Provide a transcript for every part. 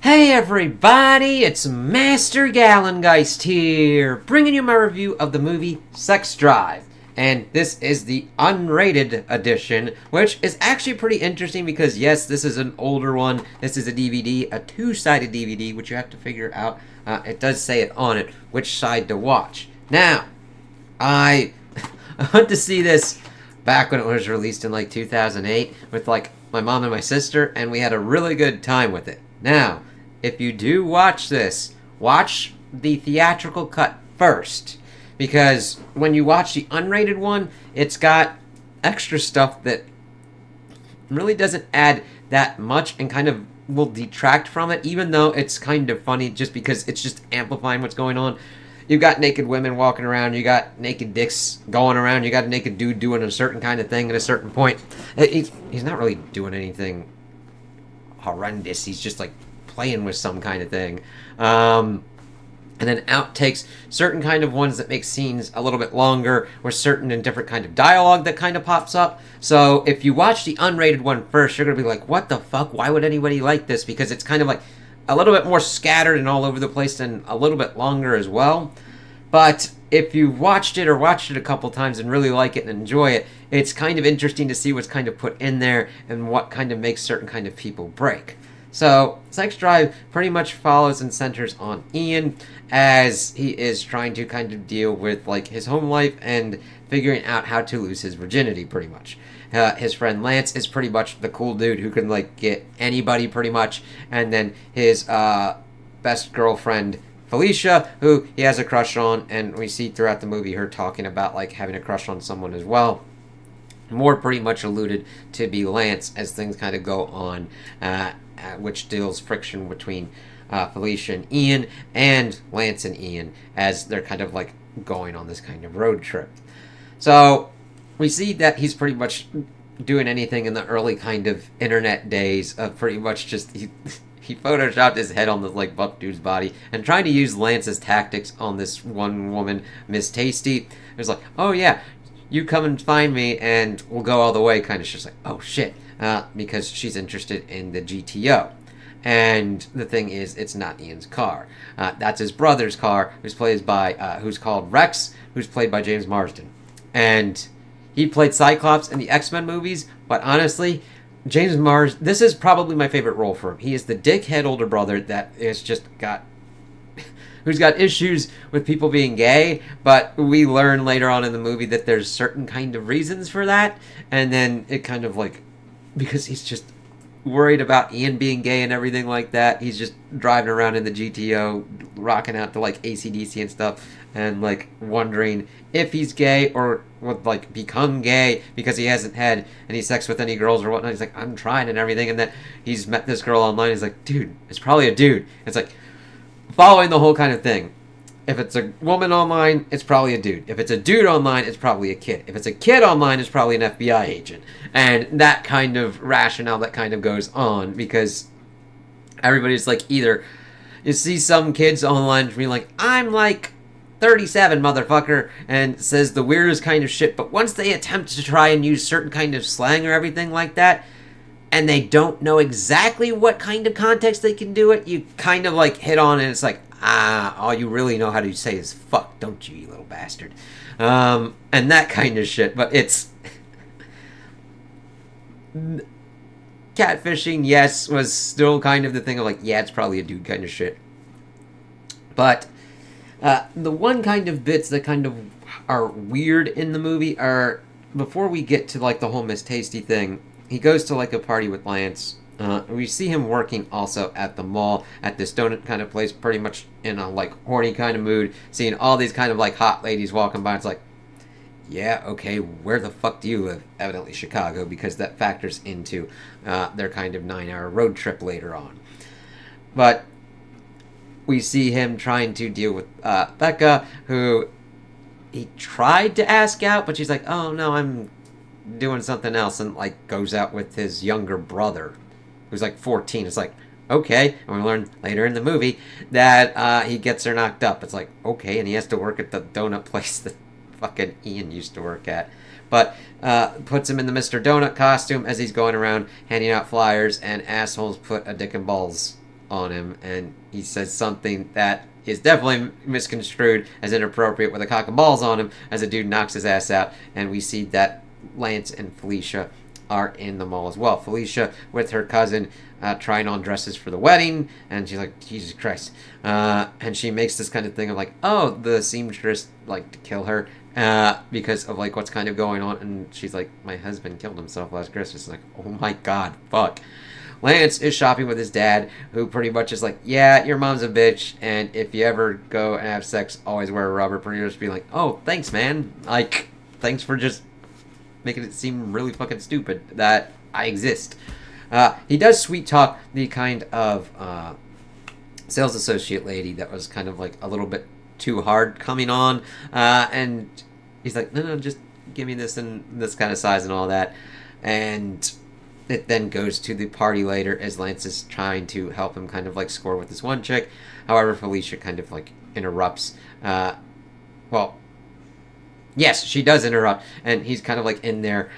Hey everybody, it's Master Gallengeist here, bringing you my review of the movie Sex Drive. And this is the unrated edition, which is actually pretty interesting because, yes, this is an older one. This is a DVD, a two-sided DVD, which you have to figure out. It does say it on it, which side to watch. Now, I went to see this back when it was released in like 2008 with like my mom and my sister, and we had a really good time with it. Now, if you do watch this, watch the theatrical cut first. Because when you watch the unrated one, it's got extra stuff that really doesn't add that much and kind of will detract from it, even though it's kind of funny just because it's just amplifying what's going on. You got naked women walking around, you got naked dicks going around, you got a naked dude doing a certain kind of thing at a certain point. He's not really doing anything horrendous, he's just like playing with some kind of thing. And then outtakes, certain kind of ones that make scenes a little bit longer, or certain and different kind of dialogue that kind of pops up. So if you watch the unrated one first, you're going to be like, what the fuck? Why would anybody like this? Because it's kind of like a little bit more scattered and all over the place and a little bit longer as well. But if you've watched it or watched it a couple times and really like it and enjoy it, it's kind of interesting to see what's kind of put in there and what kind of makes certain kind of people break. So, Sex Drive pretty much follows and centers on Ian as he is trying to kind of deal with like his home life and figuring out how to lose his virginity pretty much. His friend Lance is pretty much the cool dude who can like get anybody pretty much, and then his best girlfriend Felicia, who he has a crush on, and we see throughout the movie her talking about like having a crush on someone as well. More pretty much alluded to be Lance as things kind of go on, which deals friction between Felicia and Ian, and Lance and Ian as they're kind of like going on this kind of road trip. So we see that he's pretty much doing anything in the early kind of internet days of pretty much just he photoshopped his head on this like buff dude's body and trying to use Lance's tactics on this one woman, Miss Tasty. It was like, oh yeah, you come and find me and we'll go all the way, kind of just like, oh shit, because she's interested in the GTO. And the thing is, it's not Ian's car. That's his brother's car, who's called Rex, who's played by James Marsden. And he played Cyclops in the X-Men movies, but honestly, James Marsden, this is probably my favorite role for him. He is the dickhead older brother that is just got who's got issues with people being gay, but we learn later on in the movie that there's certain kind of reasons for that, and then it kind of like, because he's just worried about Ian being gay and everything like that, he's just driving around in the GTO, rocking out to like AC/DC and stuff, and like wondering if he's gay or would like become gay because he hasn't had any sex with any girls or whatnot. He's like, I'm trying and everything, and then he's met this girl online, he's like, dude, it's probably a dude. It's like, following the whole kind of thing. If it's a woman online, it's probably a dude. If it's a dude online, it's probably a kid. If it's a kid online, it's probably an FBI agent. And that kind of rationale that kind of goes on because everybody's like, either you see some kids online being like, I'm like 37, motherfucker, and says the weirdest kind of shit, but once they attempt to try and use certain kind of slang or everything like that, and they don't know exactly what kind of context they can do it, you kind of like hit on, and it's like, all you really know how to say is fuck, don't you, you little bastard. And that kind of shit. But it's catfishing, yes, was still kind of the thing of like, yeah, it's probably a dude kind of shit. But the one kind of bits that kind of are weird in the movie are, before we get to like the whole Miss Tasty thing, he goes to like a party with Lance. We see him working also at the mall at this donut kind of place, pretty much in a like horny kind of mood, seeing all these kind of like hot ladies walking by. It's like, yeah, okay, where the fuck do you live? Evidently Chicago, because that factors into their kind of 9-hour road trip later on. But we see him trying to deal with Becca, who he tried to ask out, but she's like, oh no, I'm doing something else, and like goes out with his younger brother who's like 14. It's like, okay. And we learn later in the movie that he gets her knocked up. It's like, okay, and he has to work at the donut place that fucking Ian used to work at. But puts him in the Mr. Donut costume as he's going around handing out flyers, and assholes put a dick and balls on him, and he says something that is definitely misconstrued as inappropriate with a cock and balls on him as a dude knocks his ass out, and we see that Lance and Felicia are in the mall as well. Felicia with her cousin trying on dresses for the wedding, and she's like, Jesus Christ. And she makes this kind of thing of like, oh, the seamstress like to kill her because of like what's kind of going on, and she's like, my husband killed himself last Christmas. Like, oh my god, fuck. Lance is shopping with his dad, who pretty much is like, yeah, your mom's a bitch, and if you ever go and have sex, always wear a rubber. Pretty much be like, oh, thanks, man. Like, thanks for just making it seem really fucking stupid that I exist. He does sweet talk the kind of sales associate lady that was kind of like a little bit too hard coming on, and he's like, no, just give me this and this kind of size and all that, and it then goes to the party later as Lance is trying to help him kind of like score with this one chick. However, Felicia kind of like interrupts. Well, yes, she does interrupt, and he's kind of like in there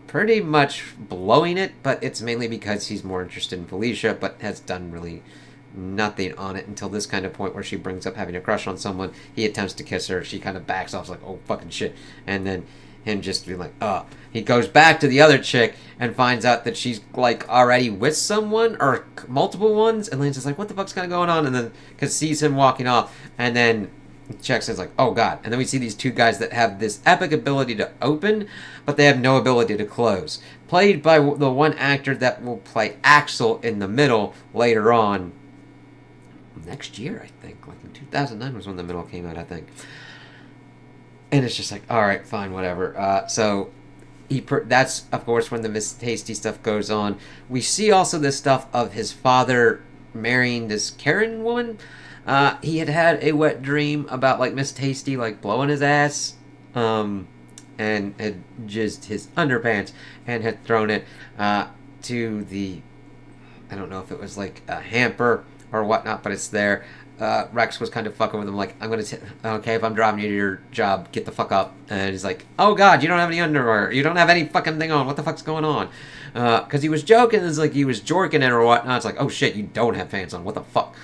pretty much blowing it, but it's mainly because he's more interested in Felicia, but has done really nothing on it until this kind of point where she brings up having a crush on someone. He attempts to kiss her. She kind of backs off, like, oh, fucking shit. And then him just being like, oh. He goes back to the other chick and finds out that she's, like, already with someone or multiple ones. And Lance is like, what the fuck's kind of going on? And then, because sees him walking off. And then checks and is like, oh, God. And then we see these two guys that have this epic ability to open, but they have no ability to close. Played by the one actor that will play Axel in the middle later on. Next year, I think. Like in 2009 was when the middle came out, I think. And it's just like, all right, fine, whatever. So that's, of course, when the Miss Tasty stuff goes on. We see also this stuff of his father marrying this Karen woman. He had a wet dream about, like, Miss Tasty, like, blowing his ass. And had jizzed his underpants and had thrown it to the, I don't know if it was, like, a hamper or whatnot, but it's there. Rex was kind of fucking with him, like, okay, if I'm driving you to your job, get the fuck up. And he's like, oh god, you don't have any underwear, you don't have any fucking thing on, what the fuck's going on? Because he was joking, it's like he was jorking it or whatnot. It's like, oh shit, you don't have pants on, what the fuck?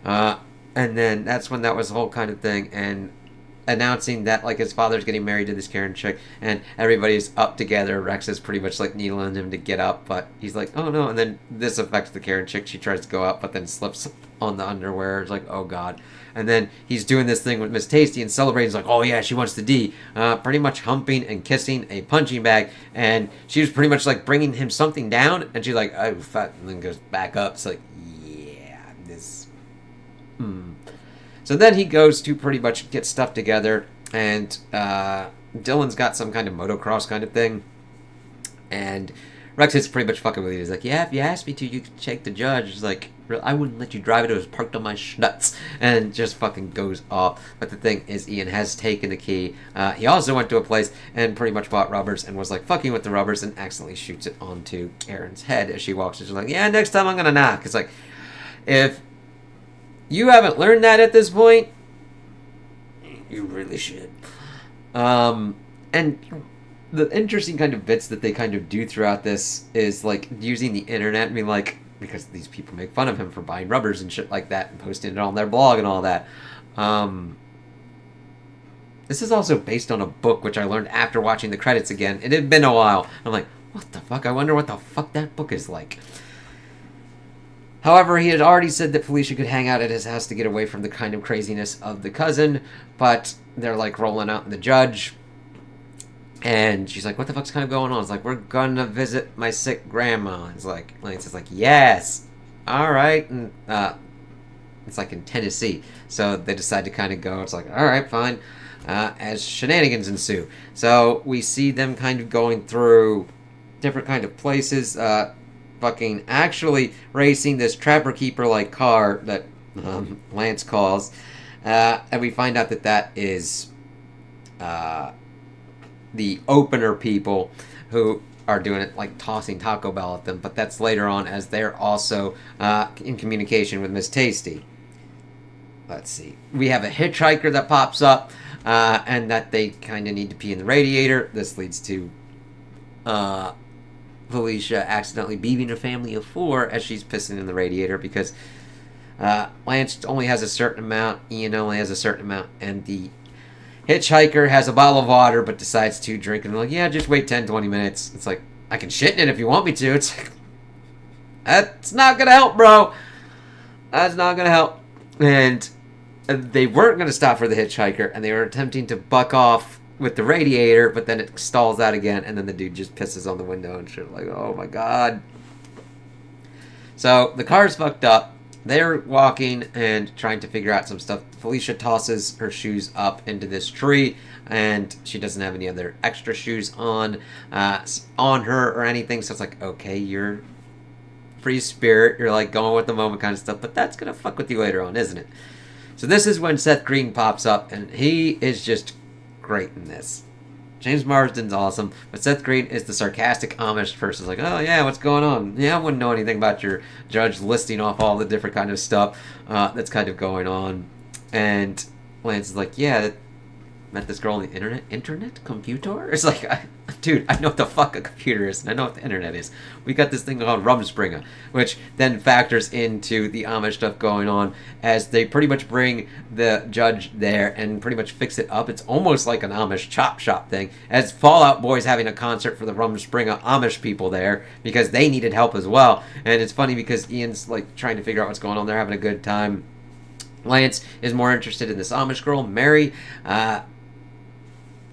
And then that's when that was the whole kind of thing, and announcing that, like, his father's getting married to this Karen chick, and everybody's up together. Rex is pretty much, like, needling him to get up, but he's like, oh no, and then this affects the Karen chick. She tries to go up, but then slips on the underwear. It's like, oh god. And then he's doing this thing with Miss tasty and celebrating. He's like, oh yeah, she wants the D. Pretty much humping and kissing a punching bag, and she was pretty much, like, bringing him something down, and she's like, oh fuck, and then goes back up. It's like, yeah, this So then he goes to pretty much get stuff together, and Dylan's got some kind of motocross kind of thing, and Rex is pretty much fucking with you. He's like, yeah, if you asked me to, you could check the judge. He's like, I wouldn't let you drive it. It was parked on my schnuts, and just fucking goes off. But the thing is, Ian has taken the key. He also went to a place and pretty much bought rubbers and was like fucking with the rubbers and accidentally shoots it onto Karen's head as she walks. She's like, yeah, next time I'm gonna knock. It's like, if you haven't learned that at this point, you really should. And the interesting kind of bits that they kind of do throughout this is, like, using the internet. I mean, like, because these people make fun of him for buying rubbers and shit like that and posting it on their blog and all that. This is also based on a book, which I learned after watching the credits again. It had been a while. I'm like, what the fuck? I wonder what the fuck that book is like. However, he had already said that Felicia could hang out at his house to get away from the kind of craziness of the cousin, but they're, like, rolling out in the judge, and she's like, what the fuck's kind of going on? It's like, we're gonna visit my sick grandma. It's like, Lance is like, yes, alright, and it's like in Tennessee, so they decide to kind of go. It's like, alright, fine, as shenanigans ensue. So we see them kind of going through different kind of places, fucking actually racing this trapper keeper like car that Lance calls, and we find out that that is the opener people who are doing it, like tossing Taco Bell at them, but that's later on as they're also in communication with Miss Tasty. Let's see, we have a hitchhiker that pops up, and that they kind of need to pee in the radiator. This leads to Felicia accidentally beating a family of 4 as she's pissing in the radiator because Lance only has a certain amount, Ian only has a certain amount, and the hitchhiker has a bottle of water but decides to drink it. And like, yeah, just wait 10-20 minutes. It's like, I can shit in it if you want me to. It's like, that's not gonna help, bro. That's not gonna help. And they weren't gonna stop for the hitchhiker, and they were attempting to buck off with the radiator, but then it stalls out again, and then the dude just pisses on the window and shit. Like, oh my god. So the car's fucked up. They're walking and trying to figure out some stuff. Felicia tosses her shoes up into this tree, and she doesn't have any other extra shoes on her or anything. So it's like, okay, you're free spirit. You're like going with the moment kind of stuff, but that's gonna fuck with you later on, isn't it? So this is when Seth Green pops up, and he is just great in this. James Marsden's awesome, but Seth Green is the sarcastic Amish person. Like, oh yeah, what's going on? Yeah, I wouldn't know anything about your judge listing off all the different kind of stuff that's kind of going on. And Lance is like, yeah, met this girl on the internet computer? It's like, dude, I know what the fuck a computer is, and I know what the internet is. We got this thing called Rumspringa, which then factors into the Amish stuff going on as they pretty much bring the judge there and pretty much fix it up. It's almost like an Amish chop shop thing, as Fallout Boy's having a concert for the Rumspringa Amish people there because they needed help as well. And it's funny because Ian's like trying to figure out what's going on. They're having a good time. Lance is more interested in this Amish girl, Mary.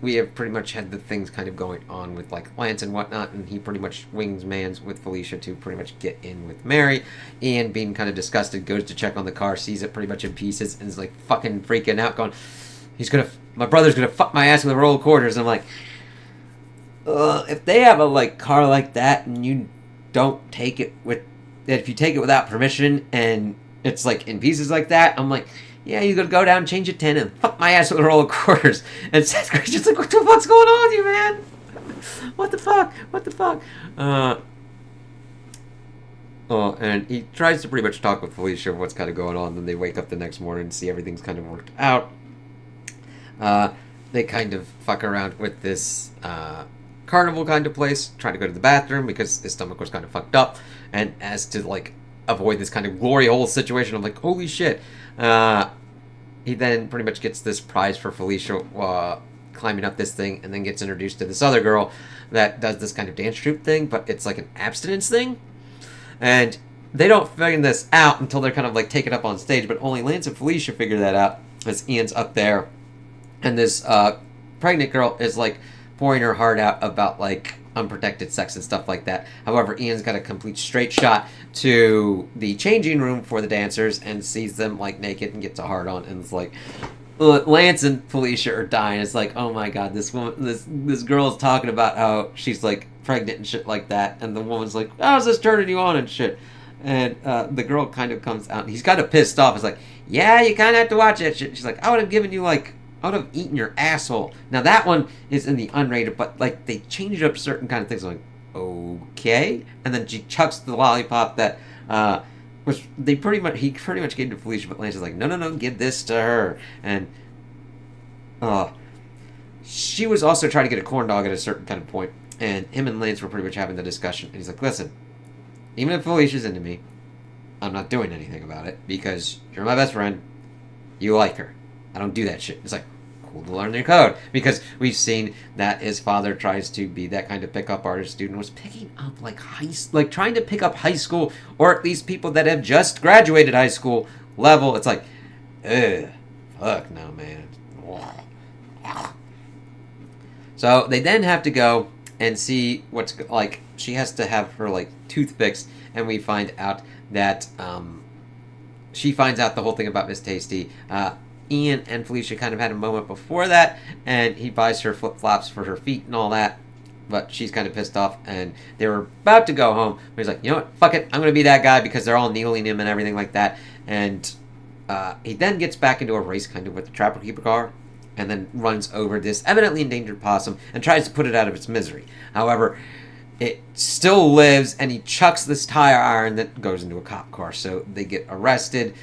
We have pretty much had the things kind of going on with like Lance and whatnot, and he pretty much wings mans with Felicia to pretty much get in with Mary. Ian, being kind of disgusted, goes to check on the car, sees it pretty much in pieces, and is like fucking freaking out, going, my brother's gonna fuck my ass with a roll of quarters. And I'm like, if they have a like car like that and you don't take it if you take it without permission and it's like in pieces like that, I'm like, yeah, you gotta go down, change your 10, and fuck my ass with a roll of quarters. And Seth Green's just like, what the fuck's going on with you, man? What the fuck? What the fuck? And he tries to pretty much talk with Felicia of what's kind of going on. Then they wake up the next morning and see everything's kind of worked out. They kind of fuck around with this carnival kind of place, trying to go to the bathroom because his stomach was kind of fucked up. And as to like avoid this kind of glory hole situation, I'm like, holy shit. He then pretty much gets this prize for Felicia climbing up this thing, and then gets introduced to this other girl that does this kind of dance troupe thing, but it's like an abstinence thing. And they don't figure this out until they're kind of like taken up on stage, but only Lance and Felicia figure that out as Ian's up there. And this pregnant girl is like pouring her heart out about like unprotected sex and stuff like that. However, Ian's got a complete straight shot to the changing room for the dancers and sees them like naked and gets a hard on, and it's like Lance and Felicia are dying. It's like, oh my god, this woman, this girl is talking about how she's like pregnant and shit like that, and the woman's like, how's this turning you on and shit. And the girl kind of comes out and he's kind of pissed off. It's like, yeah, you kind of have to watch that shit. She's like, I would have given you like, I would have eaten your asshole. Now that one is in the unrated, but like they changed up certain kind of things. I'm like, okay. And then she chucks the lollipop that which he pretty much gave to Felicia, but Lance is like, no, give this to her. And she was also trying to get a corn dog at a certain kind of point, and him and Lance were pretty much having the discussion. And he's like, listen, even if Felicia's into me, I'm not doing anything about it because you're my best friend. You like her. I don't do that shit. It's like, cool to learn your code. Because we've seen that his father tries to be that kind of pickup artist dude and was picking up like trying to pick up high school, or at least people that have just graduated high school level. It's like, ugh, fuck no, man. So they then have to go and see what's like, she has to have her like tooth fixed, and we find out that she finds out the whole thing about Miss Tasty. Ian and Felicia kind of had a moment before that, and he buys her flip-flops for her feet and all that, but she's kind of pissed off, and they were about to go home, but he's like, you know what, fuck it, I'm going to be that guy, because they're all needling him and everything like that. And he then gets back into a race kind of with the Trapper Keeper car, and then runs over this evidently endangered possum and tries to put it out of its misery. However, it still lives, and he chucks this tire iron that goes into a cop car, so they get arrested.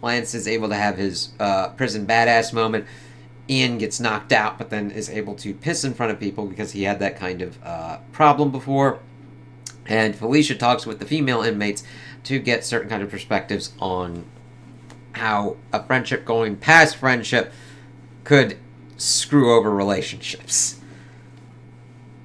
Lance is able to have his prison badass moment. Ian gets knocked out, but then is able to piss in front of people because he had that kind of problem before. And Felicia talks with the female inmates to get certain kind of perspectives on how a friendship going past friendship could screw over relationships.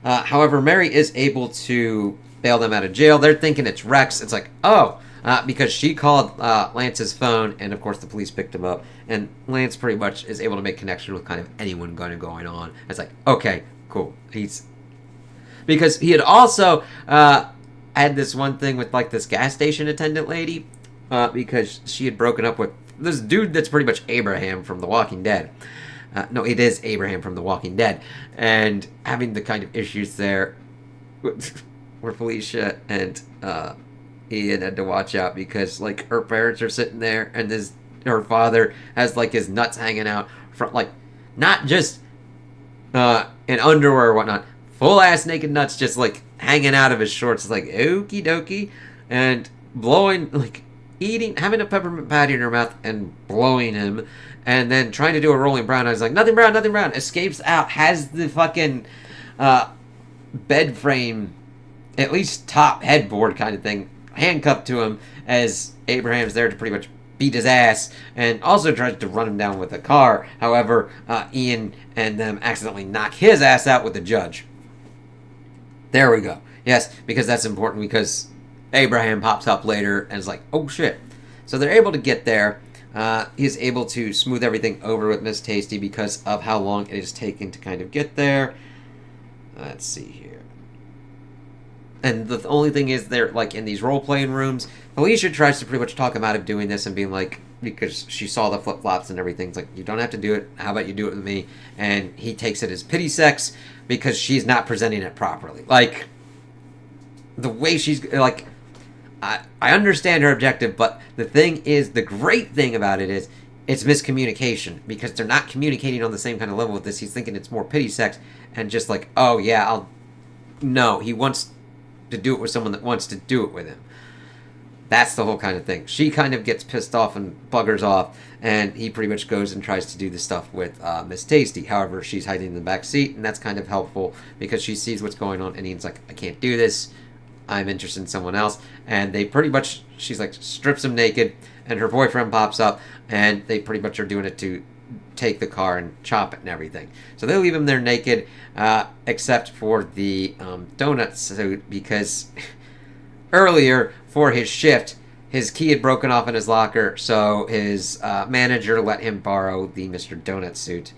However, Mary is able to bail them out of jail. They're thinking it's Rex. It's like, oh, because she called Lance's phone, and of course the police picked him up. And Lance pretty much is able to make connection with kind of anyone going on. It's like, okay, cool. Because he had also had this one thing with like this gas station attendant lady, because she had broken up with this dude that's pretty much Abraham from The Walking Dead. No, it is Abraham from The Walking Dead. And having the kind of issues there where Felicia and Ian had to watch out because, like, her parents are sitting there and her father has, like, his nuts hanging out from, like, not just in underwear or whatnot, full-ass naked nuts just, like, hanging out of his shorts. It's like, okie dokie. And blowing, like, having a peppermint patty in her mouth and blowing him, and then trying to do a rolling brown. I was like, nothing brown, escapes out, has the fucking bed frame, at least top headboard kind of thing, handcuffed to him as Abraham's there to pretty much beat his ass, and also tries to run him down with a car. However, Ian and them accidentally knock his ass out with the judge. There we go. Yes, because that's important, because Abraham pops up later and is like, oh shit. So they're able to get there. He's able to smooth everything over with Miss Tasty because of how long it is taking to kind of get there. Let's see here. And the only thing is, they're like in these role-playing rooms. Felicia tries to pretty much talk him out of doing this and being like, because she saw the flip-flops and everything, it's like, you don't have to do it. How about you do it with me? And he takes it as pity sex because she's not presenting it properly. Like, the way she's, like, I understand her objective, but the thing is, the great thing about it is, it's miscommunication, because they're not communicating on the same kind of level with this. He's thinking it's more pity sex, and just like, oh yeah, no, he wants to do it with someone that wants to do it with him. That's the whole kind of thing. She kind of gets pissed off and buggers off, and he pretty much goes and tries to do the stuff with Miss Tasty. However, she's hiding in the back seat, and that's kind of helpful, because she sees what's going on, and he's like, I can't do this. I'm interested in someone else. And they pretty much, she's like, strips him naked, and her boyfriend pops up, and they pretty much are doing it to take the car and chop it and everything. So they leave him there naked, except for the donut suit, because earlier for his shift, his key had broken off in his locker, so his manager let him borrow the Mr. Donut suit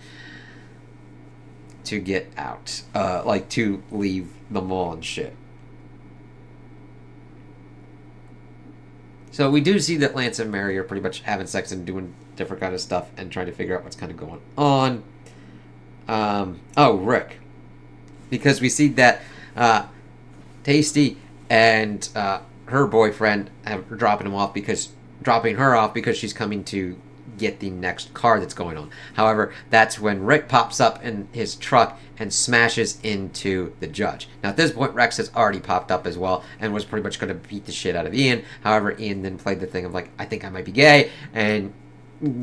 to get out, like to leave the mall and shit. So we do see that Lance and Mary are pretty much having sex and doing different kind of stuff and trying to figure out what's kind of going on. Rick. Because we see that Tasty and her boyfriend are dropping her off because she's coming to get the next car that's going on. However, that's when Rick pops up in his truck and smashes into the judge. Now, at this point, Rex has already popped up as well and was pretty much going to beat the shit out of Ian. However, Ian then played the thing of like, I think I might be gay, and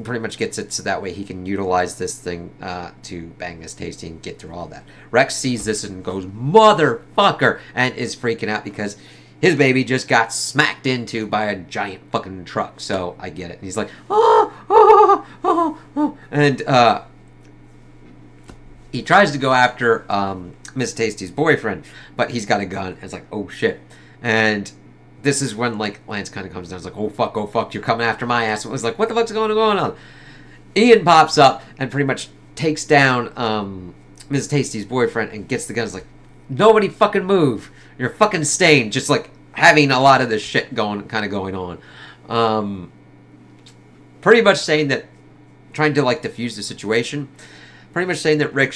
pretty much gets it so that way he can utilize this thing to bang Miss Tasty and get through all that. Rex sees this and goes, motherfucker, and is freaking out because his baby just got smacked into by a giant fucking truck. So I get it. And he's like, and he tries to go after Miss Tasty's boyfriend, but he's got a gun. And it's like, oh shit. And this is when like Lance kind of comes down. It's like, oh fuck, you're coming after my ass. It was like, what the fuck's going on? Ian pops up and pretty much takes down Miss Tasty's boyfriend and gets the gun. It's like, nobody fucking move. You're fucking staying. Just like having a lot of this shit going on. Pretty much saying that, trying to like diffuse the situation. Pretty much saying that Rick,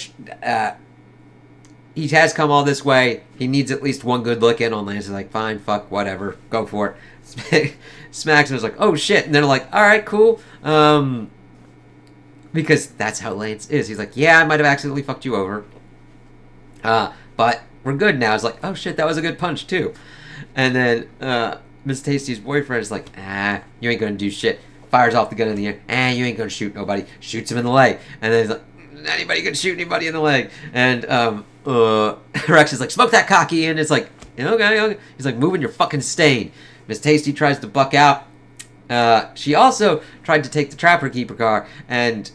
he has come all this way. He needs at least one good look in on Lance. He's like, fine, fuck, whatever, go for it. Smacks him. Was like, oh shit, and they're like, all right, cool. Because that's how Lance is. He's like, yeah, I might have accidentally fucked you over. But we're good now. It's like, oh shit, that was a good punch too. And then Miss Tasty's boyfriend is like, you ain't gonna do shit. Fires off the gun in the air. You ain't gonna shoot nobody. Shoots him in the leg. And then he's like, anybody can shoot anybody in the leg. And Rex is like, smoke that cocky. And it's like, Okay, okay. He's like, moving your fucking stain. Miss Tasty tries to buck out. She also tried to take the Trapper Keeper car, and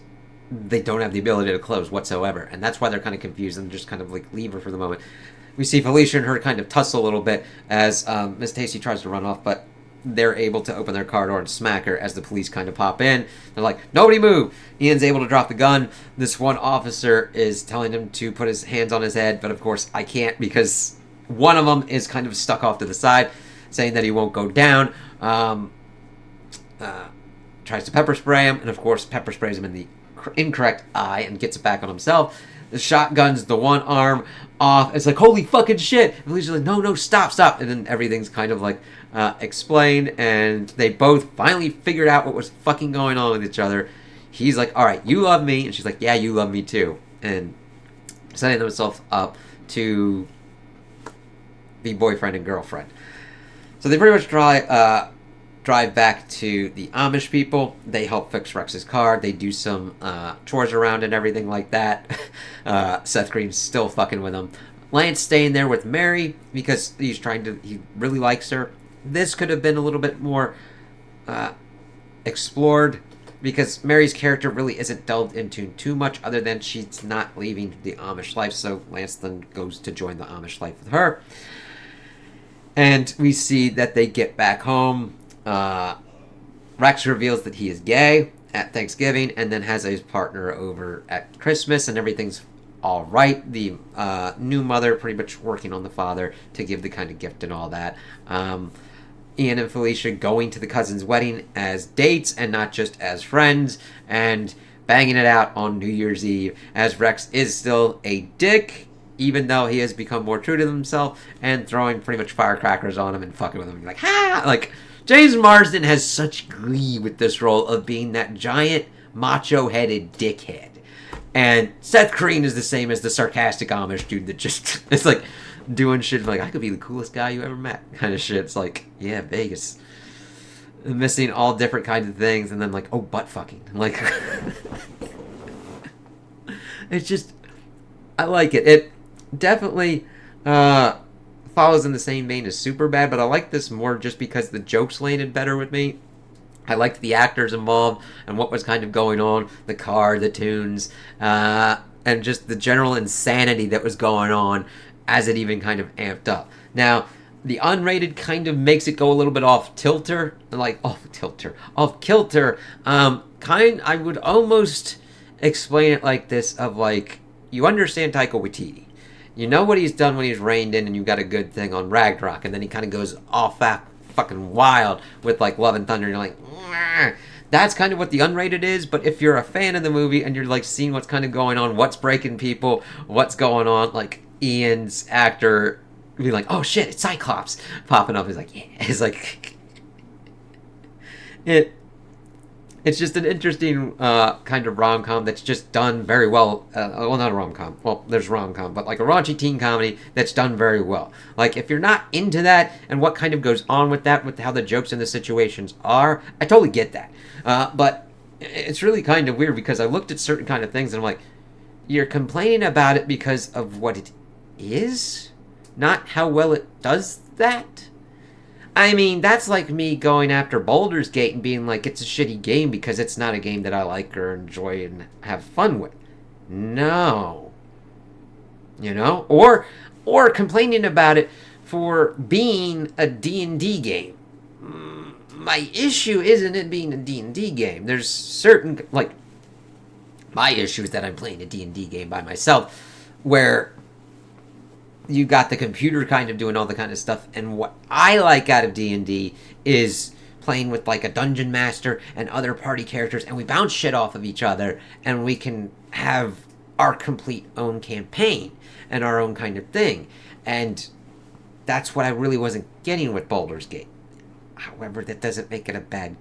they don't have the ability to close whatsoever. And that's why they're kind of confused and just kind of like leave her for the moment. We see Felicia and her kind of tussle a little bit as Miss Tasty tries to run off, but they're able to open their car door and smack her as the police kind of pop in. They're like, nobody move! Ian's able to drop the gun. This one officer is telling him to put his hands on his head, but of course I can't because one of them is kind of stuck off to the side, saying that he won't go down. Tries to pepper spray him, and of course pepper sprays him in the incorrect eye and gets it back on himself. The shotgun's the one arm off. It's like, holy fucking shit. And Felicia's like, no, stop. And then everything's kind of like explained, and they both finally figured out what was fucking going on with each other. He's like, all right, you love me. And she's like, yeah, you love me too. And setting themselves up to be boyfriend and girlfriend. So they pretty much drive back to the Amish people. They help fix Rex's car. They do some chores around and everything like that. Seth Green's still fucking with him. Lance staying there with Mary because he really likes her. This could have been a little bit more explored because Mary's character really isn't delved into too much other than she's not leaving the Amish life. So Lance then goes to join the Amish life with her. And we see that they get back home. Rex reveals that he is gay at Thanksgiving and then has his partner over at Christmas, and everything's all right. The new mother pretty much working on the father to give the kind of gift and all that. Ian and Felicia going to the cousin's wedding as dates and not just as friends, and banging it out on New Year's Eve as Rex is still a dick, even though he has become more true to himself, and throwing pretty much firecrackers on him and fucking with him. Like, ha! Like, James Marsden has such glee with this role of being that giant, macho-headed dickhead. And Seth Green is the same as the sarcastic Amish dude that just is like doing shit like, I could be the coolest guy you ever met kind of shit. It's like, yeah, Vegas. Missing all different kinds of things, and then like, oh, butt fucking. Like, it's just, I like it. It definitely follows in the same vein as Superbad, but I like this more just because the jokes landed better with me. I liked the actors involved and what was kind of going on, the car, the tunes, and just the general insanity that was going on as it even kind of amped up. Now, the unrated kind of makes it go a little bit off kilter. I would almost explain it like this, of like, you understand Taika Waititi. You know what he's done when he's reined in and you got a good thing on Ragnarok, and then he kind of goes off that fucking wild with like Love and Thunder, and you're like, "Mwah." That's kind of what the unrated is. But if you're a fan of the movie and you're like seeing what's kind of going on, what's breaking people, what's going on, like Ian's actor be like, oh shit, it's Cyclops popping up. He's like, yeah. It's like, it's just an interesting kind of rom-com that's just done very well. Well, not a rom-com. Well, there's rom-com, but like a raunchy teen comedy that's done very well. Like, if you're not into that and what kind of goes on with that, with how the jokes and the situations are, I totally get that. But it's really kind of weird because I looked at certain kind of things and I'm like, you're complaining about it because of what it is, not how well it does that. I mean, that's like me going after Baldur's Gate and being like, it's a shitty game because it's not a game that I like or enjoy and have fun with. No. You know? Or complaining about it for being a D&D game. My issue isn't it being a D&D game. There's certain, like, my issue is that I'm playing a D&D game by myself, where you got the computer kind of doing all the kind of stuff, and what I like out of D&D is playing with like a dungeon master and other party characters, and we bounce shit off of each other, and we can have our complete own campaign and our own kind of thing. And that's what I really wasn't getting with Baldur's Gate. However, that doesn't make it a bad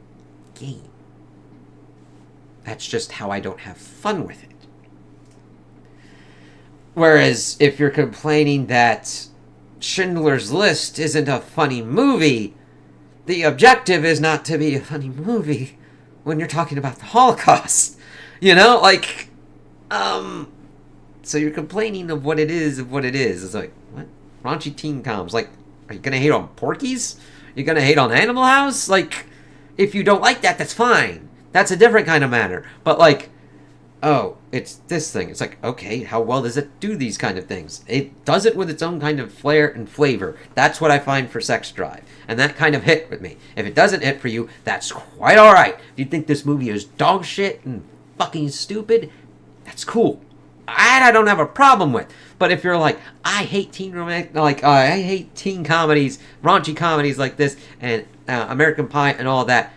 game. That's just how I don't have fun with it. Whereas, if you're complaining that Schindler's List isn't a funny movie, the objective is not to be a funny movie when you're talking about the Holocaust. You know, like, so you're complaining of what it is, It's like, what? Raunchy teen coms. Like, Are you gonna hate on Porky's? You're gonna hate on Animal House? Like, if you don't like that, that's fine. That's a different kind of matter. But like, oh, it's this thing. It's like, okay, how well does it do these kind of things? It does it with its own kind of flair and flavor. That's what I find for Sex Drive. And that kind of hit with me. If it doesn't hit for you, that's quite alright. If you think this movie is dog shit and fucking stupid, that's cool. I don't have a problem with. But if you're like, I hate I hate teen comedies, raunchy comedies like this, and American Pie and all that,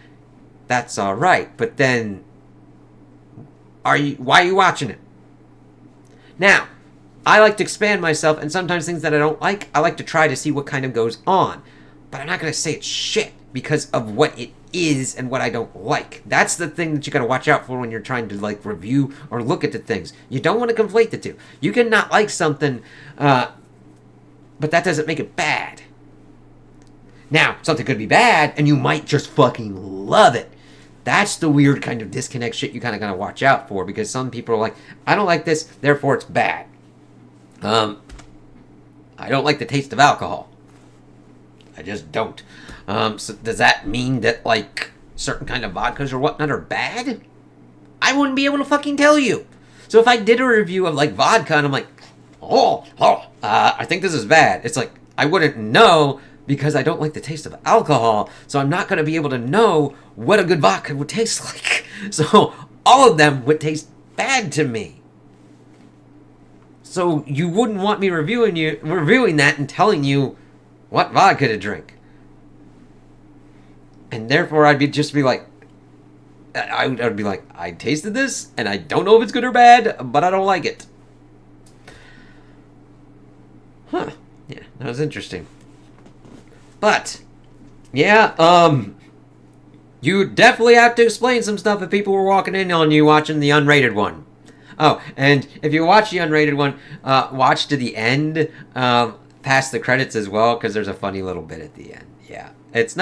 that's alright. But then, why are you watching it? Now, I like to expand myself, and sometimes things that I don't like, I like to try to see what kind of goes on. But I'm not going to say it's shit because of what it is and what I don't like. That's the thing that you got to watch out for when you're trying to like review or look at the things. You don't want to conflate the two. You can not like something, but that doesn't make it bad. Now, something could be bad, and you might just fucking love it. That's the weird kind of disconnect shit you kind of got to watch out for, because some people are like, I don't like this, therefore it's bad. I don't like the taste of alcohol. I just don't. So does that mean that, like, certain kind of vodkas or whatnot are bad? I wouldn't be able to fucking tell you. So if I did a review of, like, vodka, and I'm like, I think this is bad, it's like, I wouldn't know, because I don't like the taste of alcohol, so I'm not going to be able to know what a good vodka would taste like. So all of them would taste bad to me. So you wouldn't want me reviewing that and telling you what vodka to drink. And therefore I'd be like, I tasted this, and I don't know if it's good or bad, but I don't like it. Huh. Yeah, that was interesting. But, yeah, you definitely have to explain some stuff if people were walking in on you watching the unrated one. Oh, and if you watch the unrated one, watch to the end, past the credits as well, because there's a funny little bit at the end. Yeah, it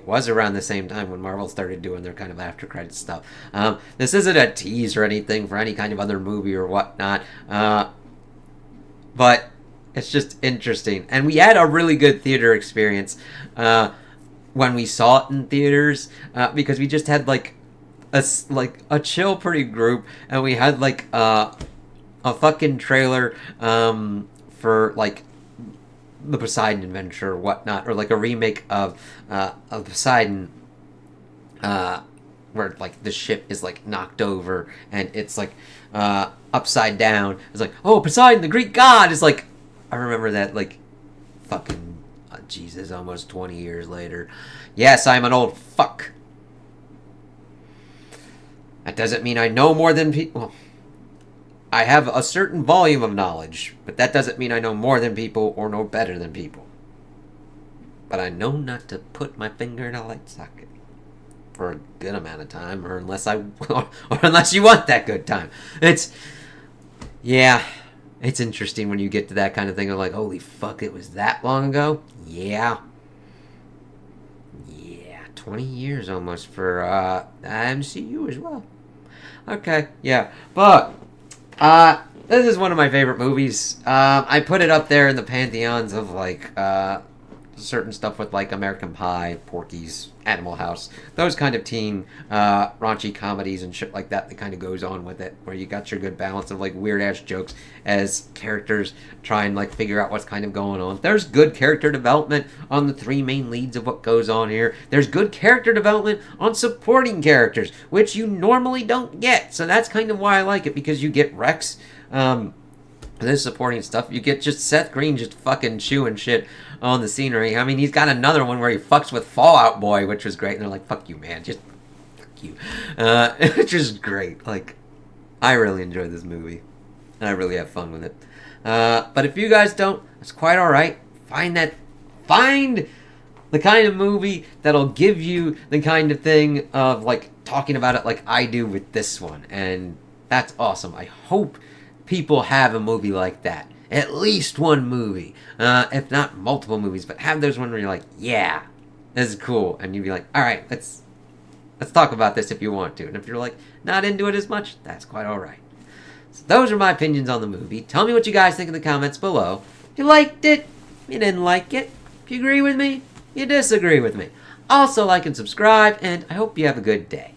was around the same time when Marvel started doing their kind of after credits stuff. This isn't a tease or anything for any kind of other movie or whatnot, but it's just interesting. And we had a really good theater experience when we saw it in theaters, because we just had like a chill pretty group, and we had like a fucking trailer for like the Poseidon Adventure or whatnot, or like a remake of Poseidon, where like the ship is like knocked over and it's like upside down. It's like, oh, Poseidon, the Greek god, is like, I remember that, like, fucking, Jesus, almost 20 years later. Yes, I'm an old fuck. That doesn't mean I know more than people. Well, I have a certain volume of knowledge, but that doesn't mean I know more than people or know better than people. But I know not to put my finger in a light socket for a good amount of time, or unless you want that good time. Yeah. It's interesting when you get to that kind of thing of like, holy fuck, it was that long ago? Yeah. 20 years almost for MCU as well. Okay, yeah. But, this is one of my favorite movies. I put it up there in the pantheons of, like, certain stuff with, like, American Pie, Porky's, Animal House, those kind of teen raunchy comedies and shit like that kind of goes on with it, where you got your good balance of like weird ass jokes as characters try and like figure out what's kind of going on. There's good character development on the three main leads of what goes on here. There's good character development on supporting characters, which you normally don't get. So that's kind of why I like it, because you get Rex, this supporting stuff. You get just Seth Green just fucking chewing shit on the scenery. I mean, he's got another one where he fucks with Fallout Boy, which was great. And they're like, fuck you, man. Just fuck you. Which is great. Like, I really enjoy this movie. And I really have fun with it. But if you guys don't, it's quite alright. Find the kind of movie that'll give you the kind of thing of, like, talking about it like I do with this one. And that's awesome. I hope people have a movie like that. At least one movie. If not multiple movies. But have those one where you're like, yeah, this is cool. And you'd be like, alright, let's talk about this if you want to. And if you're like, not into it as much, that's quite alright. So those are my opinions on the movie. Tell me what you guys think in the comments below. If you liked it, if you didn't like it, if you agree with me, you disagree with me. Also like and subscribe, and I hope you have a good day.